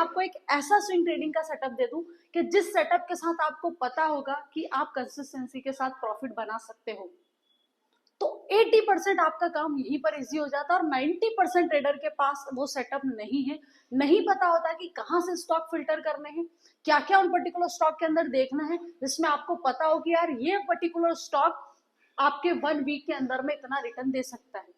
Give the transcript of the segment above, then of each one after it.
आपको एक ऐसा स्विंग ट्रेडिंग का सेटअप दे दूं कि जिस सेटअप के साथ आपको पता होगा कि आप कंसिस्टेंसी के साथ प्रॉफिट बना सकते हो, तो 80% आपका काम यहीं पर इजी हो जाता है। और 90% ट्रेडर के पास वो सेटअप नहीं है, नहीं पता होता कि कहाँ से स्टॉक फिल्टर करने हैं, क्या क्या उन पर्टिकुलर स्टॉक के अंदर देखना है जिसमें आपको पता हो कि यार ये पर्टिकुलर स्टॉक आपके 1 वीक के अंदर में इतना रिटर्न दे सकता है।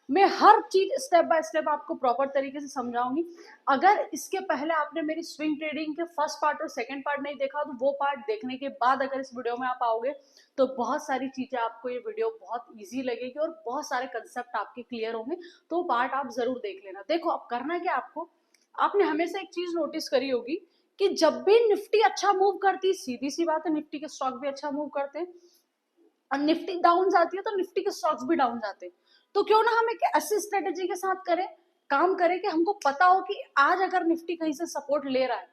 मैं हर चीज स्टेप बाय स्टेप आपको प्रॉपर तरीके से समझाऊंगी। अगर इसके पहले आपने मेरी स्विंग ट्रेडिंग के फर्स्ट पार्ट और सेकंड पार्ट नहीं देखा तो वो पार्ट देखने के बाद अगर इस वीडियो में आप आओगे तो बहुत सारी चीजें आपको ये वीडियो बहुत इजी लगेगी और बहुत सारे कंसेप्ट आपके क्लियर होंगे। तो पार्ट आप जरूर देख लेना। देखो अब करना क्या आपको, आपने हमेशा एक चीज नोटिस करी होगी कि जब भी निफ्टी अच्छा मूव करती, सीधी सी बात है, निफ्टी के स्टॉक भी अच्छा मूव करते हैं, और निफ्टी डाउन जाती है तो निफ्टी के स्टॉक्स भी डाउन जाते हैं। तो क्यों ना हम एक ऐसी स्ट्रेटेजी के साथ करें, काम करें कि हमको पता हो कि आज अगर निफ्टी कहीं से सपोर्ट ले रहा है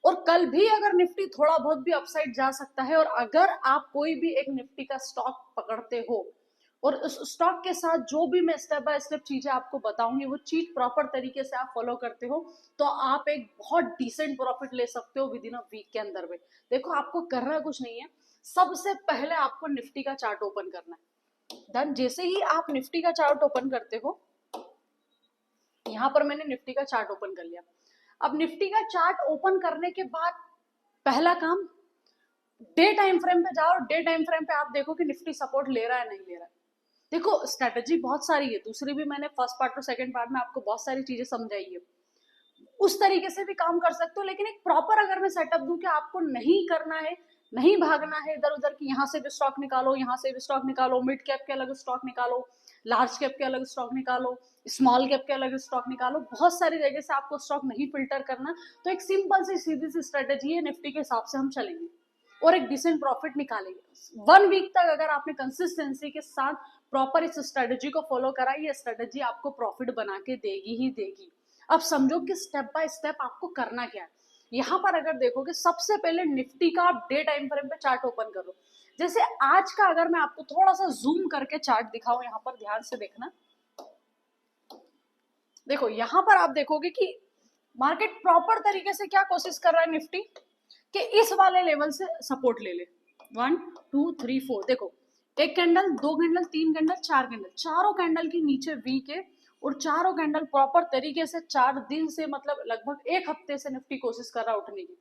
और कल भी अगर निफ्टी थोड़ा बहुत भी अपसाइड जा सकता है, और अगर आप कोई भी एक निफ्टी का स्टॉक पकड़ते हो और उस स्टॉक के साथ जो भी मैं स्टेप बाय स्टेप चीजें आपको बताऊंगी वो चीज प्रॉपर तरीके से आप फॉलो करते हो तो आप एक बहुत डिसेंट प्रॉफिट ले सकते हो विद इन अ वीक के अंदर में। देखो आपको करना कुछ नहीं है, सबसे पहले आपको निफ्टी का चार्ट ओपन करना है। देन जैसे ही आप निफ्टी का चार्ट ओपन करते हो, यहां पर मैंने निफ्टी का चार्ट ओपन कर लिया। अब निफ्टी का चार्ट ओपन करने के बाद पहला काम, डे टाइम फ्रेम पे जाओ और डे टाइम फ्रेम पे आप देखो कि निफ्टी सपोर्ट ले रहा है नहीं ले रहा है। देखो स्ट्रेटेजी बहुत सारी है, दूसरी भी मैंने फर्स्ट पार्ट और सेकंड पार्ट में आपको बहुत सारी चीजें समझाई है, उस तरीके से भी काम कर सकते हो। लेकिन एक प्रॉपर अगर मैं सेटअप दूं कि आपको नहीं करना है, नहीं भागना है इधर उधर की यहाँ से भी स्टॉक निकालो, यहाँ से भी स्टॉक निकालो, मिड कैप के अलग स्टॉक निकालो, लार्ज कैप के अलग स्टॉक निकालो, स्मॉल कैप के अलग स्टॉक निकालो, बहुत सारी जगह से आपको स्टॉक नहीं फिल्टर करना। तो एक सिंपल सी सीधी सी स्ट्रेटेजी है, निफ्टी के हिसाब से हम चलेंगे और एक डिसेंट प्रॉफिट निकालेंगे। 1 वीक तक अगर आपने कंसिस्टेंसी के साथ प्रॉपर इस स्ट्रेटेजी को फॉलो करा, ये स्ट्रेटेजी आपको प्रॉफिट बना के देगी ही देगी। अब समझो कि स्टेप बाय स्टेप आपको करना क्या है। यहाँ पर अगर देखोगे सबसे पहले निफ्टी का आप डे टाइम फ्रेम पे चार्ट ओपन करो। जैसे आज का अगर मैं आपको थोड़ा सा जूम करके चार्ट दिखाऊं, यहाँ पर ध्यान से देखना। देखो यहाँ पर आप देखोगे कि मार्केट प्रॉपर तरीके से क्या कोशिश कर रहा है निफ्टी कि इस वाले लेवल से सपोर्ट ले ले। 1 2 3 4 देखो, एक कैंडल, दो कैंडल, तीन कैंडल, चार कैंडल, चारों कैंडल के नीचे वीक है और चारों कैंडल प्रॉपर तरीके से 4 दिन से मतलब लगभग एक हफ्ते से निफ्टी कोशिश कर रहा है उठने की।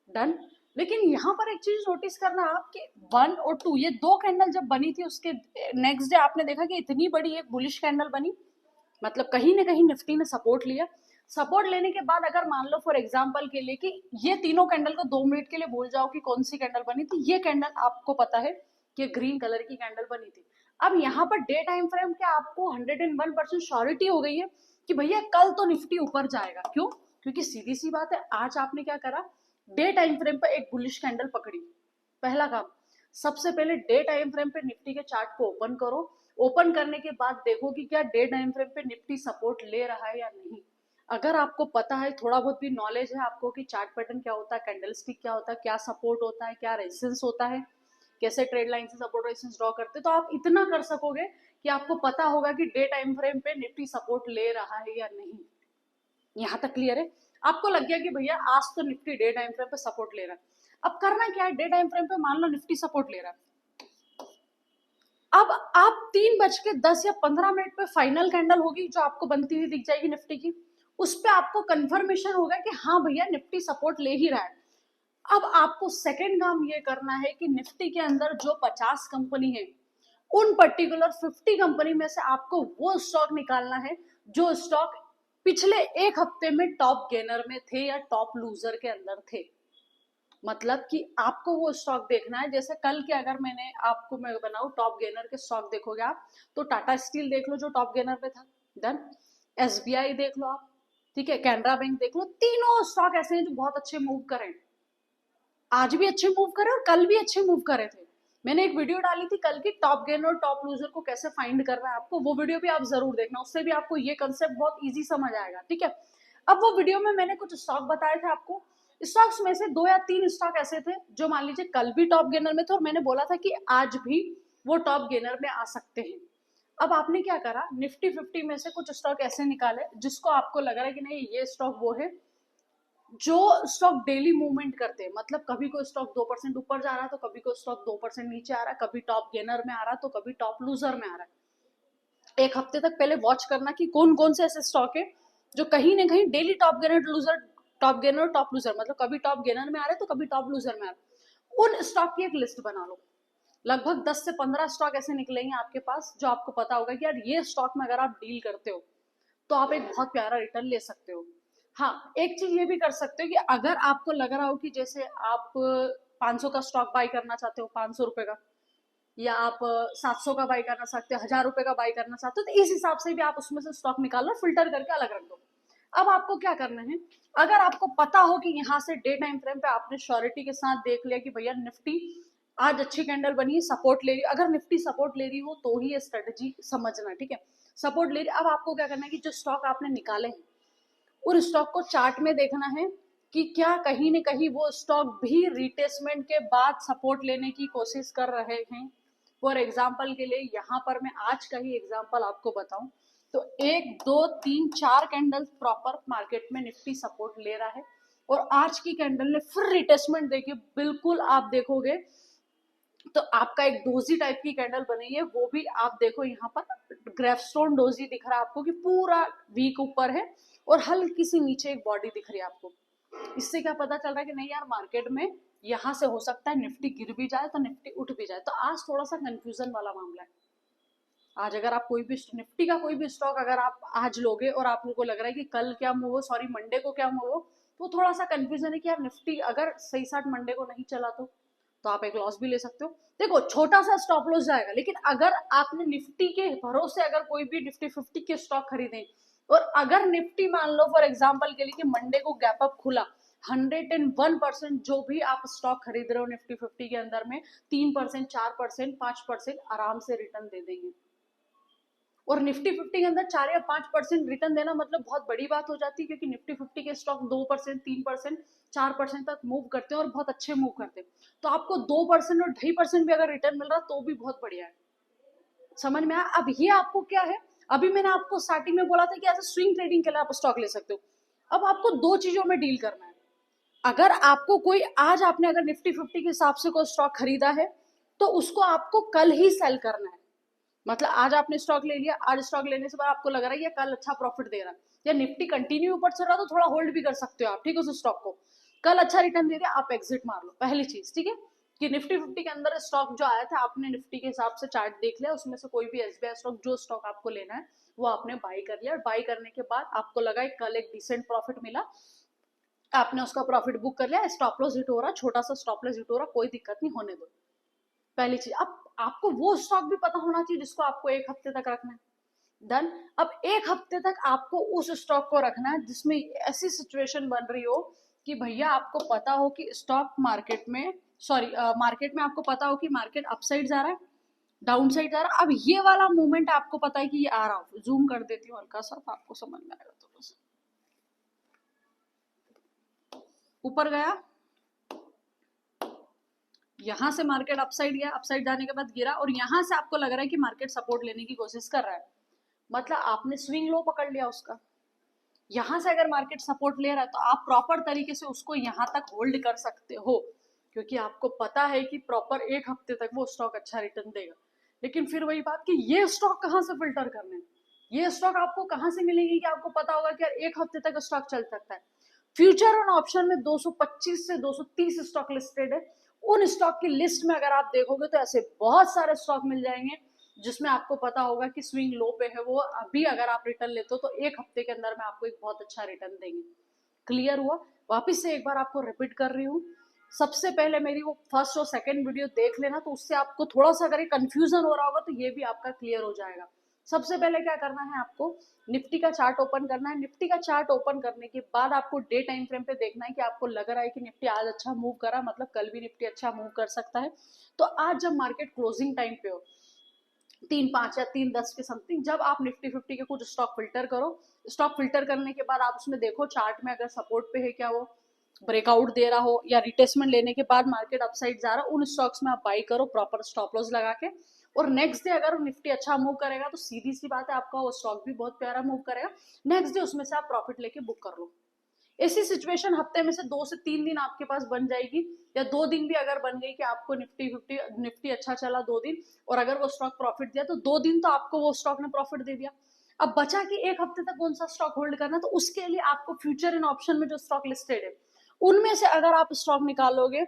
डन। लेकिन यहाँ पर एक चीज नोटिस करना आप कि 1 और 2 ये दो कैंडल जब बनी थी उसके नेक्स्ट डे आपने देखा कि इतनी बड़ी एक बुलिश कैंडल बनी, मतलब कहीं ना कहीं निफ्टी ने सपोर्ट लिया। सपोर्ट लेने के बाद अगर मान लो फॉर एग्जांपल के लिए कि ये तीनों कैंडल को 2 मिनट के लिए भूल जाओ कि कौन सी कैंडल बनी थी, ये कैंडल आपको पता है कि ग्रीन कलर की कैंडल बनी थी। अब यहाँ पर डे टाइम फ्रेम के आपको 101% श्योरिटी हो गई है कि भैया कल तो निफ्टी ऊपर जाएगा। क्यों? क्योंकि सीधी सी बात है, आज आपने क्या करा, डे टाइम फ्रेम पर एक बुलिश कैंडल पकड़ी। पहला काम, सबसे पहले डे टाइम फ्रेम पे निफ्टी के चार्ट को ओपन करो। ओपन करने के बाद देखो कि क्या डे टाइम फ्रेम पे निफ्टी सपोर्ट ले रहा है या नहीं। अगर आपको पता है, थोड़ा बहुत भी नॉलेज है आपको कि चार्ट पैटर्न क्या होता है, कैंडल स्टिक क्या होता है, क्या सपोर्ट होता है, क्या रेजिस्टेंस होता है, कैसे ट्रेड लाइन से सपोर्ट रेजिस्टेंस ड्रॉ करते, तो आप इतना कर सकोगे कि आपको पता होगा कि डे टाइम फ्रेम पे निफ्टी सपोर्ट ले रहा है या नहीं। यहाँ तक क्लियर है? आपको लग गया कि भैया आज तो निफ्टी डे टाइम फ्रेम पे सपोर्ट ले रहा है। अब करना क्या है, डे टाइम फ्रेम पे मान लो निफ्टी सपोर्ट ले रहा है। अब आप 3:10 या 15 मिनट पे फाइनल कैंडल होगी जो आपको बनती हुई दिख जाएगी निफ्टी की, उस पर आपको कंफर्मेशन होगा कि हाँ भैया निफ्टी सपोर्ट ले ही रहा है। अब आपको सेकेंड काम ये करना है कि निफ्टी के अंदर जो 50 कंपनी है उन पर्टिकुलर 50 कंपनी में से आपको वो स्टॉक निकालना है जो स्टॉक पिछले एक हफ्ते में टॉप गेनर में थे या टॉप लूजर के अंदर थे। मतलब कि आपको वो स्टॉक देखना है। जैसे कल के अगर मैं बनाऊं टॉप गेनर के स्टॉक देखोगे आप, तो टाटा स्टील देख लो जो टॉप गेनर पे था, देन एसबीआई देख लो आप, ठीक है, कैनरा बैंक देख लो। तीनों स्टॉक ऐसे हैं जो बहुत अच्छे मूव करें, आज भी अच्छे मूव करे और कल भी अच्छे मूव करे थे। मैंने एक वीडियो डाली थी कल की, टॉप गेनर और टॉप लूजर को कैसे फाइंड करना है आपको, वो वीडियो भी आप जरूर देखना, उससे भी आपको ये कंसेप्ट बहुत इजी समझ आएगा। ठीक है, अब वो वीडियो में मैंने कुछ स्टॉक बताए थे आपको। स्टॉक्स में से 2 या 3 स्टॉक ऐसे थे जो मान लीजिए कल भी टॉप गेनर में थे और मैंने बोला था कि आज भी वो टॉप गेनर में आ सकते हैं। अब आपने क्या करा, निफ्टी 50 में से कुछ स्टॉक ऐसे निकाले जिसको आपको लग रहा है कि नहीं ये स्टॉक वो है, जो स्टॉक डेली मूवमेंट करते हैं, मतलब कभी कोई स्टॉक 2% ऊपर जा रहा है तो कभी कोई स्टॉक 2% नीचे आ रहा है, कभी टॉप गेनर में आ रहा है तो कभी टॉप लूजर में आ रहा है। एक हफ्ते तक पहले वॉच करना कि कौन कौन से ऐसे स्टॉक है जो कहीं ना कहीं daily top gainer top loser, मतलब कभी टॉप गेनर में आ रहे हैं तो कभी टॉप लूजर में आ रहे हैं। उन स्टॉक की एक लिस्ट बना लो। लगभग 10 से 15 स्टॉक ऐसे निकलेंगे आपके पास जो आपको पता होगा कि यार ये स्टॉक में अगर आप डील करते हो तो आप एक बहुत प्यारा रिटर्न ले सकते हो। हाँ, एक चीज ये भी कर सकते हो कि अगर आपको लग रहा हो कि जैसे आप 500 का स्टॉक बाय करना चाहते हो, 500 रुपए का, या आप 700 का बाय करना चाहते हो, 1000 रुपए का बाय करना चाहते हो, तो इस हिसाब से भी आप उसमें से स्टॉक निकाल लो, फिल्टर करके अलग रख दो। अब आपको क्या करना है, अगर आपको पता हो कि यहाँ से डे टाइम फ्रेम पे आपने श्योरिटी के साथ देख लिया कि भैया निफ्टी आज अच्छी कैंडल बनी है, सपोर्ट ले रही है, अगर निफ्टी सपोर्ट ले रही हो तो ही ये स्ट्रेटेजी समझना, ठीक है। सपोर्ट ले रही, अब आपको क्या करना है कि जो स्टॉक आपने निकाले हैं उन स्टॉक को चार्ट में देखना है कि क्या कहीं न कहीं वो स्टॉक भी रिटेसमेंट के बाद सपोर्ट लेने की कोशिश कर रहे हैं। फॉर एग्जाम्पल के लिए यहाँ पर मैं आज का ही एग्जाम्पल आपको बताऊं तो 1 2 3 4 कैंडल प्रॉपर मार्केट में निफ्टी सपोर्ट ले रहा है, और आज की कैंडल ने फिर रिटेसमेंट देखिए, बिल्कुल आप देखोगे तो आपका एक डोजी टाइप की कैंडल बनी है, वो भी आप देखो यहाँ पर ग्रेफस्टोन डोजी दिख रहा है आपको कि पूरा वीक ऊपर है और हल्की सी नीचे एक बॉडी दिख रही है आपको। इससे क्या पता चल रहा है कि नहीं यार, मार्केट में यहाँ से हो सकता है निफ्टी गिर भी जाए तो निफ्टी उठ भी जाए। तो आज थोड़ा सा कंफ्यूजन वाला मामला है। आज अगर आप कोई भी निफ्टी का कोई भी स्टॉक अगर आप आज लोगे और आप लोगों को लग रहा है कि कल क्या मूव हो, सॉरी मंडे को क्या मूव हो, तो थोड़ा सा कंफ्यूजन है कि यार निफ्टी अगर सही साथ मंडे को नहीं चला तो आप एक लॉस भी ले सकते हो। देखो छोटा सा स्टॉप लॉस जाएगा, लेकिन अगर आपने निफ्टी के भरोसे अगर कोई भी निफ्टी 50 के स्टॉक खरीदे और अगर निफ्टी मान लो फॉर एग्जांपल के लिए कि मंडे को गैप अप खुला, 101% जो भी आप स्टॉक खरीद रहे हो निफ्टी 50 के अंदर में 3% 4% 5% आराम से रिटर्न दे देंगे। और निफ्टी 50 के अंदर 4 या 5% रिटर्न देना मतलब बहुत बड़ी बात हो जाती है, क्योंकि निफ्टी 50 के स्टॉक 2% 3% 4% तक मूव करते हैं और बहुत अच्छे मूव करते हैं। तो आपको 2% और 2.5% भी अगर रिटर्न मिल रहा तो भी बहुत बढ़िया है। समझ में आया? अब ये आपको क्या है, अभी मैंने आपको स्टार्टिंग में बोला था कि ऐसे स्विंग ट्रेडिंग के लिए आप स्टॉक ले सकते हो। अब आपको दो चीजों में डील करना है। अगर आपको कोई आज आपने अगर निफ्टी 50 के हिसाब से कोई स्टॉक खरीदा है तो उसको आपको कल ही सेल करना है। मतलब आज आपने स्टॉक ले लिया, आज स्टॉक लेने से बाद आपको लग रहा है ये कल अच्छा प्रॉफिट दे रहा है या निफ्टी कंटिन्यू ऊपर चल रहा तो थोड़ा होल्ड भी कर सकते हो आप, ठीक है, उस स्टॉक को। कल अच्छा रिटर्न दे दिया, आप एग्जिट मार लो, पहली चीज, ठीक है। कि निफ्टी 50 के अंदर स्टॉक जो आया था आपने निफ्टी के हिसाब से चार्ट देख लिया, उसमें से कोई भी एसबीआई स्टॉक जो स्टॉक आपको लेना है वो आपने बाई कर लिया, और बाई करने के बाद आपको लगा कल एक डिसेंट प्रॉफिट मिला, आपने उसका प्रॉफिट बुक कर लिया, स्टॉप लॉस हिट हो रहा, छोटा सा स्टॉप लॉस हिट हो रहा, कोई दिक्कत नहीं, होने दो। पहली चीज। अब आपको वो स्टॉक भी पता होना चाहिए जिसको आपको एक हफ्ते तक रखना है। डन। अब एक हफ्ते तक आपको उस स्टॉक को रखना है जिसमें ऐसी सिचुएशन बन रही हो कि भैया आपको पता हो कि स्टॉक मार्केट में, सॉरी मार्केट में आपको पता हो कि मार्केट अपसाइड जा रहा है, डाउन साइड जा रहा है। अब ये वाला मूवमेंट आपको पता है कि ये आ रहा हो, जूम कर देती हूँ हल्का सा तो आपको समझ में आएगा। थोड़ा सा ऊपर गया, यहां से मार्केट अपसाइड गया, अपसाइड जाने के बाद गिरा, और यहां से आपको लग रहा है कि मार्केट सपोर्ट लेने की कोशिश कर रहा है, मतलब आपने स्विंग लो पकड़ लिया उसका। यहां से अगर मार्केट सपोर्ट ले रहा है तो आप प्रॉपर तरीके से उसको यहां तक होल्ड कर सकते हो, क्योंकि आपको पता है कि प्रॉपर एक हफ्ते तक वो स्टॉक अच्छा रिटर्न देगा। लेकिन फिर वही बात कि ये स्टॉक कहां से फिल्टर करने, ये स्टॉक आपको कहां से मिलेंगे कि आपको पता होगा कि यार एक हफ्ते तक स्टॉक चल सकता है। फ्यूचर और ऑप्शन में 225 से 230 स्टॉक लिस्टेड है। उन स्टॉक की लिस्ट में अगर आप देखोगे तो ऐसे बहुत सारे स्टॉक मिल जाएंगे जिसमें आपको पता होगा कि स्विंग लो पे है, वो अभी अगर आप रिटर्न लेते हो तो एक हफ्ते के अंदर में आपको एक बहुत अच्छा रिटर्न देंगे। क्लियर हुआ? वापिस से एक बार आपको रिपीट कर रही हूँ, सबसे पहले मेरी वो फर्स्ट और सेकंड वीडियो देख लेना, तो उससे आपको थोड़ा सा अगर कंफ्यूजन हो रहा होगा तो ये भी आपका क्लियर हो जाएगा। सबसे पहले क्या करना है, आपको निफ्टी का चार्ट ओपन करना है। निफ्टी का चार्ट ओपन करने के बाद आपको डे टाइम फ्रेम पे देखना है कि आपको लग रहा है कि निफ्टी आज अच्छा मूव करा, मतलब कल भी निफ्टी अच्छा मूव कर सकता है। तो आज जब मार्केट क्लोजिंग टाइम पे हो 3-5 या 3-10 के समथिंग, जब आप निफ्टी 50 के कुछ स्टॉक फिल्टर करो, स्टॉक फिल्टर करने के बाद आप उसमें देखो चार्ट में अगर सपोर्ट पे है, क्या वो ब्रेकआउट दे रहा हो या रिटेसमेंट लेने के बाद मार्केट अपसाइड जा रहा हो, उन स्टॉक्स में आप बाई करो प्रॉपर स्टॉप लॉस लगा के। और नेक्स्ट डे अगर निफ्टी अच्छा मूव करेगा तो सीधी सी बात है आपका वो स्टॉक भी बहुत प्यारा मूव करेगा, नेक्स्ट डे उसमें से आप प्रॉफिट लेके बुक कर लो। ऐसी सिचुएशन हफ्ते में से 2 से 3 दिन आपके पास बन जाएगी, या 2 दिन भी अगर बन गई कि आपको निफ्टी अच्छा चला 2 दिन, और अगर वो स्टॉक प्रॉफिट दिया तो 2 दिन तो आपको वो स्टॉक ने प्रॉफिट दे दिया। अब बचा कि एक हफ्ते तक कौन सा स्टॉक होल्ड करना, तो उसके लिए आपको फ्यूचर एंड ऑप्शन में जो स्टॉक लिस्टेड है उनमें से अगर आप स्टॉक निकालोगे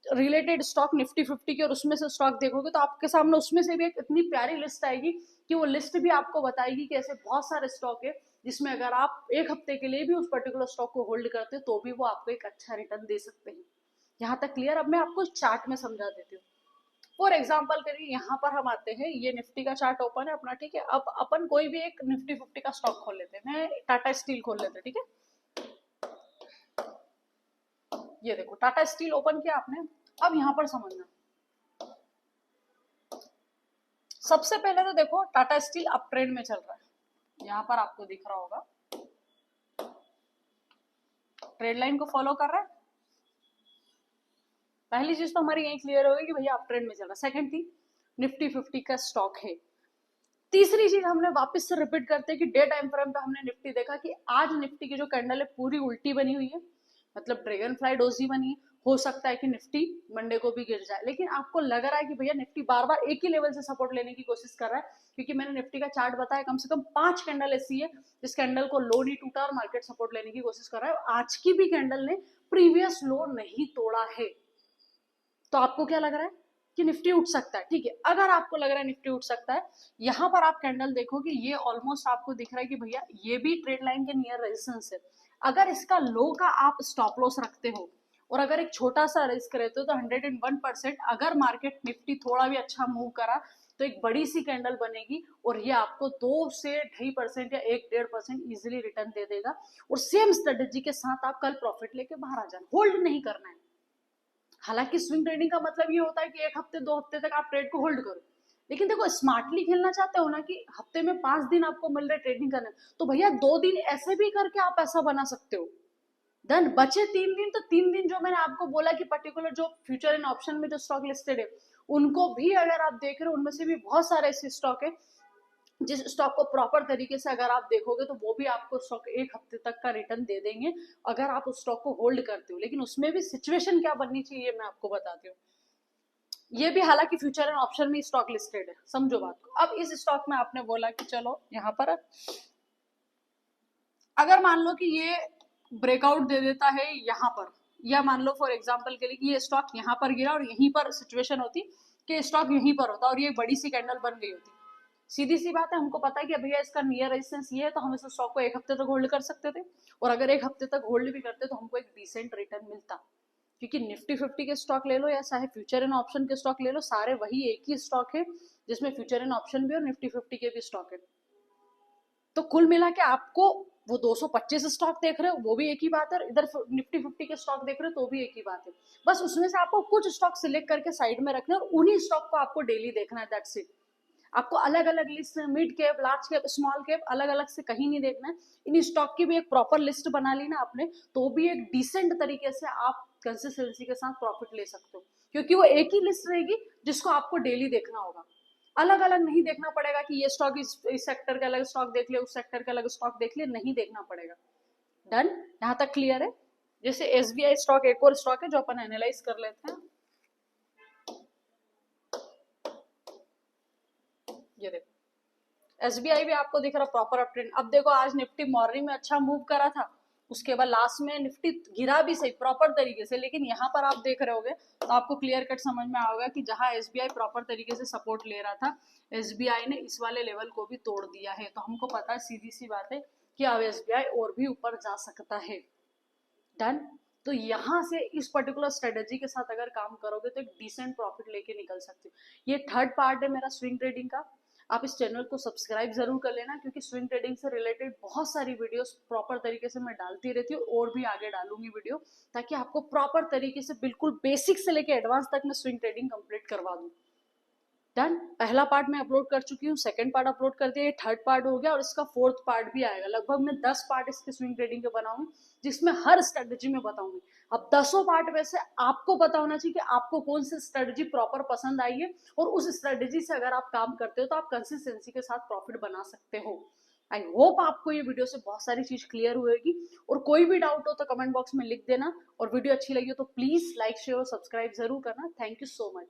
रिलेटेड स्टॉक निफ्टी 50 की, और उसमें से स्टॉक देखोगे तो आपके सामने उसमें से भी एक इतनी प्यारी लिस्ट आएगी कि वो लिस्ट भी आपको बताएगी कि ऐसे बहुत सारे स्टॉक है जिसमें अगर आप एक हफ्ते के लिए भी उस पर्टिकुलर स्टॉक को होल्ड करते हो तो भी वो आपको एक अच्छा रिटर्न दे सकते हैं। यहाँ तक क्लियर? अब मैं आपको चार्ट में समझा देती हूँ। फॉर एग्जाम्पल करिए यहाँ पर हम आते हैं, ये निफ्टी का चार्ट ओपन है अपना, ठीक है। अब अपन कोई भी एक निफ्टी 50 का स्टॉक खोल लेते हैं, मैं टाटा स्टील खोल लेते हैं, ठीक है। ये देखो टाटा स्टील ओपन किया आपने। अब यहाँ पर समझना, सबसे पहले तो देखो टाटा स्टील अप ट्रेंड में चल रहा है, यहाँ पर आपको दिख रहा होगा ट्रेड लाइन को फॉलो कर रहा है। पहली चीज तो हमारी यही क्लियर होगी कि भैया अप ट्रेंड में चल रहा है। सेकंड थी निफ्टी 50 का स्टॉक है। तीसरी चीज हमने वापस से रिपीट करते हैं कि डे टाइम फ्रेम पे हमने निफ्टी देखा कि आज निफ्टी की जो कैंडल है पूरी उल्टी बनी हुई है, मतलब ड्रैगन फ्लाई डोजी बनी है। हो सकता है कि निफ्टी मंडे को भी गिर जाए, लेकिन आपको लग रहा है कि भैया निफ्टी बार बार एक ही लेवल से सपोर्ट लेने की कोशिश कर रहा है, क्योंकि मैंने निफ्टी का चार्ट बताया कम से कम 5 कैंडल ऐसी है जिस कैंडल को लो नहीं टूटा और मार्केट सपोर्ट लेने की कोशिश कर रहा है। आज की भी कैंडल ने प्रीवियस लो नहीं तोड़ा है। तो आपको क्या लग रहा है कि निफ्टी उठ सकता है, ठीक है। अगर आपको लग रहा है निफ्टी उठ सकता है, यहाँ पर आप कैंडल देखोगे ये ऑलमोस्ट आपको दिख रहा है कि भैया ये भी ट्रेड लाइन के नियर रेजिस्टेंस है। अगर इसका लो का आप स्टॉप लॉस रखते हो और अगर एक छोटा सा रिस्क रहते हो तो 101% अगर मार्केट निफ्टी थोड़ा भी अच्छा मूव करा तो एक बड़ी सी कैंडल बनेगी और ये आपको 2 से 2.5% या 1-1.5% इजिली रिटर्न दे देगा। और सेम स्ट्रेटेजी के साथ आप कल प्रॉफिट लेके बाहर आ जाना, होल्ड नहीं करना है। हालांकि स्विंग ट्रेडिंग का मतलब ये होता है कि 1 हफ्ते 2 हफ्ते तक आप ट्रेड को होल्ड करो, लेकिन देखो स्मार्टली खेलना चाहते हो ना कि हफ्ते में 5 दिन आपको मिल रहे ट्रेडिंग करने, तो भैया 2 दिन ऐसे भी करके आप ऐसा बना सकते हो। देन बचे 3 दिन, तो 3 दिन जो मैंने आपको बोला कि पर्टिकुलर जो फ्यूचर एंड ऑप्शन में जो स्टॉक लिस्टेड है उनको भी अगर आप देख रहे हो, उनमें से भी बहुत सारे ऐसे स्टॉक है जिस स्टॉक को प्रॉपर तरीके से अगर आप देखोगे तो वो भी आपको स्टॉक 1 हफ्ते तक का रिटर्न दे देंगे अगर आप उस स्टॉक को होल्ड करते हो। लेकिन उसमें भी सिचुएशन क्या बननी चाहिए मैं आपको बताती हूँ। ये भी हालांकि फ्यूचर एंड ऑप्शन में स्टॉक लिस्टेड है, समझो बात को। अब इस स्टॉक में आपने बोला कि चलो यहाँ पर अगर मान लो कि ये ब्रेकआउट दे देता है यहाँ पर, या मान लो फॉर एग्जांपल के लिए कि ये स्टॉक यहाँ पर गिरा और यहीं पर सिचुएशन होती कि स्टॉक यहीं पर होता और ये बड़ी सी कैंडल बन गई होती, सीधी सी बात है, हमको पता है कि भैया इसका नियर रेजिस्टेंस ये है तो हम इस स्टॉक को 1 हफ्ते तक होल्ड कर सकते थे, और अगर 1 हफ्ते तक होल्ड भी करते तो हमको एक डिसेंट रिटर्न मिलता। क्योंकि निफ्टी 50 के स्टॉक ले लो या चाहे फ्यूचर एंड ऑप्शन के स्टॉक ले लो, सारे वही एक ही स्टॉक है जिसमें फ्यूचर एंड ऑप्शन भी और निफ्टी 50 के भी स्टॉक है। तो कुल मिला के आपको वो 225 स्टॉक देख रहे हो वो भी एक ही बात है, इधर निफ्टी 50 के स्टॉक देख रहे हो तो भी एक ही बात है। बस उसमें से आपको कुछ स्टॉक सिलेक्ट करके साइड में रखना है और उन्हीं स्टॉक को आपको डेली देखना है, दैट्स इट। आपको अलग अलग list, mid cap, large cap, small cap, अलग अलग से कहीं नहीं देखना है। इन स्टॉक की भी एक प्रॉपर लिस्ट बना ली ना आपने तो भी एक डिसेंट तरीके से आप कंसिस्टेंसी के साथ प्रॉफिट ले सकते हो, क्योंकि वो एक ही लिस्ट रहेगी जिसको आपको डेली देखना होगा। अलग अलग नहीं देखना पड़ेगा कि ये स्टॉक इस सेक्टर का अलग स्टॉक देख ले, उस सेक्टर का अलग स्टॉक देख ले, नहीं देखना पड़ेगा। डन, यहाँ तक क्लियर है। जैसे एसबीआई स्टॉक एक और स्टॉक है जो अपन एनालाइज कर लेते हैं। ये देखो एसबीआई भी आपको दिख रहा प्रॉपर अप ट्रेंड। अब देखो आज निफ्टी मॉर्निंग में अच्छा मूव करा था, उसके बाद लास्ट में निफ्टी गिरा भी सही प्रॉपर तरीके से, लेकिन यहाँ पर आप देख रहे होगे तो आपको क्लियर कट समझ में आएगा कि जहां एसबीआई प्रॉपर तरीके से सपोर्ट ले रहा था एसबीआई ने इस वाले लेवल को भी तोड़ दिया है। तो हमको पता है, सीधी सी बात है कि अब एसबीआई और भी ऊपर जा सकता है। डन। तो यहाँ से इस पर्टिकुलर स्ट्रेटेजी के साथ अगर काम करोगे तो एक डिसेंट प्रॉफिट लेके निकल सकते हो। ये थर्ड पार्ट है मेरा स्विंग ट्रेडिंग का। आप इस चैनल को सब्सक्राइब जरूर कर लेना, क्योंकि स्विंग ट्रेडिंग से रिलेटेड बहुत सारी वीडियोस प्रॉपर तरीके से मैं डालती रहती हूँ और भी आगे डालूंगी वीडियो, ताकि आपको प्रॉपर तरीके से बिल्कुल बेसिक से लेके एडवांस तक मैं स्विंग ट्रेडिंग कंप्लीट करवा दूँ। डन। पहला पार्ट मैं अपलोड कर चुकी हूँ, सेकंड पार्ट अपलोड कर दिया, ये थर्ड पार्ट हो गया और इसका फोर्थ पार्ट भी आएगा। लगभग मैं 10 पार्ट इसके स्विंग ट्रेडिंग के बनाऊंगी जिसमें हर स्ट्रेटेजी में बताऊंगी। अब 10 पार्ट में से आपको पता होना चाहिए कि आपको कौन सी स्ट्रेटेजी प्रॉपर पसंद आई है, और उस स्ट्रेटेजी से अगर आप काम करते हो तो आप कंसिस्टेंसी के साथ प्रॉफिट बना सकते हो। आई होप आपको ये वीडियो से बहुत सारी चीज क्लियर हुएगी, और कोई भी डाउट हो तो कमेंट बॉक्स में लिख देना, और वीडियो अच्छी लगी हो तो प्लीज लाइक शेयर और सब्सक्राइब जरूर करना। Thank you so much.